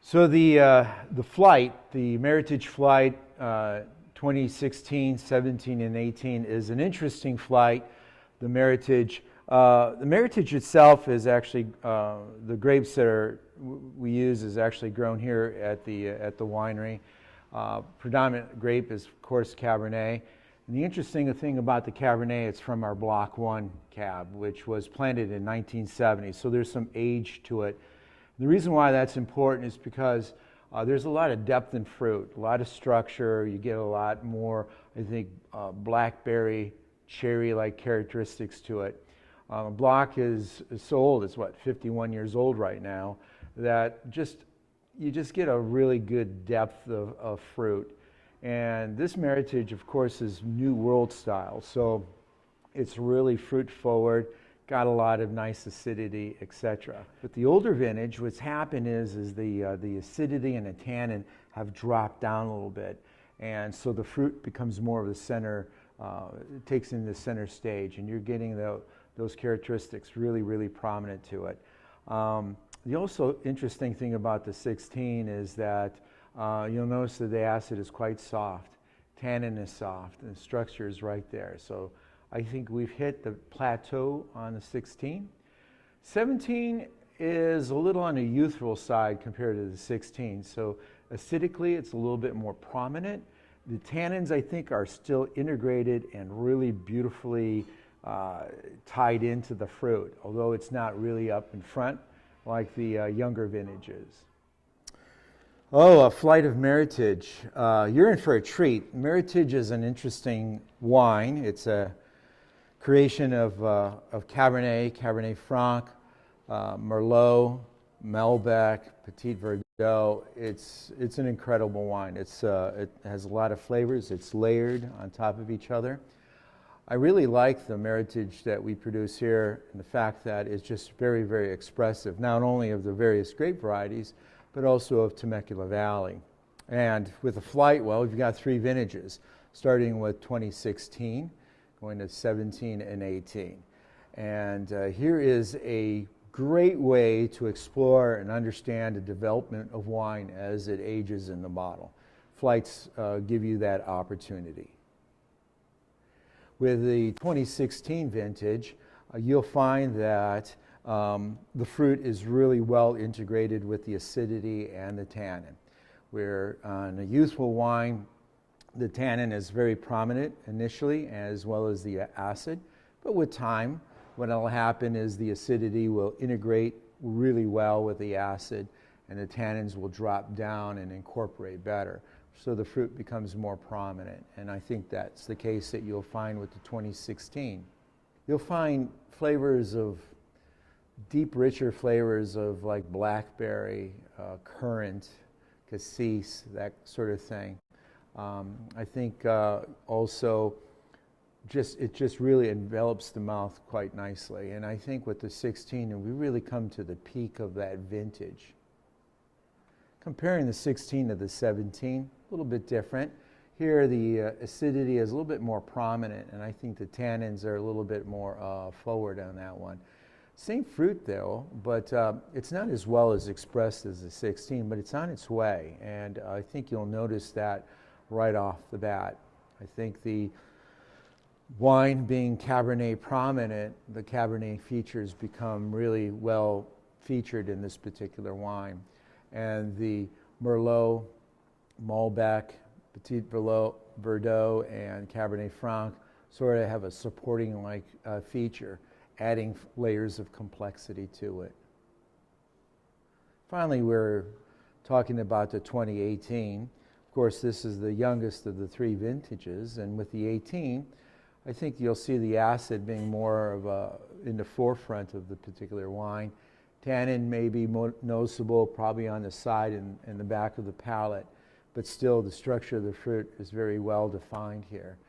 So the flight, the Meritage flight 2016, 17, and 18 is an interesting flight. The Meritage itself is actually the grapes that we use is actually grown here at the winery. Predominant grape is of course Cabernet. And the interesting thing about the Cabernet, it's from our Block 1 cab, which was planted in 1970. So there's some age to it. The reason why that's important is because there's a lot of depth in fruit, a lot of structure. You get a lot more, I think, blackberry, cherry-like characteristics to it. Block is so old, it's 51 years old right now, that you just get a really good depth of fruit. And this Meritage, of course, is New World style, so it's really fruit forward, got a lot of nice acidity, etc. But the older vintage, what's happened is the acidity and the tannin have dropped down a little bit, and so the fruit becomes more of the center, it takes in the center stage, and you're getting those characteristics really prominent to it. The also interesting thing about the 16 is that you'll notice that the acid is quite soft, tannin is soft, and the structure is right there. So I think we've hit the plateau on the 16. 17 is a little on the youthful side compared to the 16. So acidically, it's a little bit more prominent. The tannins, I think, are still integrated and really beautifully tied into the fruit, although it's not really up in front like the younger vintages. Oh, a flight of Meritage. You're in for a treat. Meritage is an interesting wine. It's a creation of Cabernet, Cabernet Franc, Merlot, Malbec, Petit Verdot. It's an incredible wine. It has a lot of flavors. It's layered on top of each other. I really like the Meritage that we produce here, and the fact that it's just very expressive, not only of the various grape varieties, but also of Temecula Valley. And with the flight, well, we've got 3 vintages, starting with 2016, going to 17 and 18. And here is a great way to explore and understand the development of wine as it ages in the bottle. Flights give you that opportunity. With the 2016 vintage, you'll find that the fruit is really well integrated with the acidity and the tannin. Where on a youthful wine, the tannin is very prominent initially, as well as the acid. But with time, what will happen is the acidity will integrate really well with the acid, and the tannins will drop down and incorporate better. So the fruit becomes more prominent, and I think that's the case that you'll find with the 2016. You'll find flavors of deep, richer flavors of like blackberry, currant, cassis, that sort of thing. I think also it just really envelops the mouth quite nicely, and I think with the 16, we really come to the peak of that vintage. Comparing the 16 to the 17, a little bit different. Here the acidity is a little bit more prominent, and I think the tannins are a little bit more forward on that one. Same fruit though, but it's not as well as expressed as the 16, but it's on its way, and I think you'll notice that right off the bat. I think the wine being Cabernet prominent, the Cabernet features become really well featured in this particular wine. And the Merlot, Malbec, Petit Verdot, and Cabernet Franc sort of have a supporting like feature, adding layers of complexity to it. Finally, we're talking about the 2018. Of course, this is the youngest of the 3 vintages, and with the 18, I think you'll see the acid being more of in the forefront of the particular wine. Tannin may be noticeable probably on the side and the back of the palate, but still the structure of the fruit is very well defined here.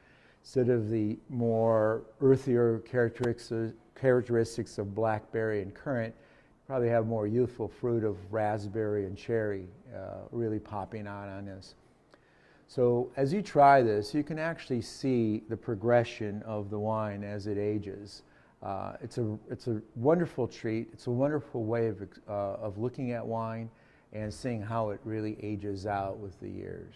Instead of the more earthier characteristics of blackberry and currant, you probably have more youthful fruit of raspberry and cherry really popping out on this. So as you try this, you can actually see the progression of the wine as it ages. It's a wonderful treat. It's a wonderful way of looking at wine and seeing how it really ages out with the years.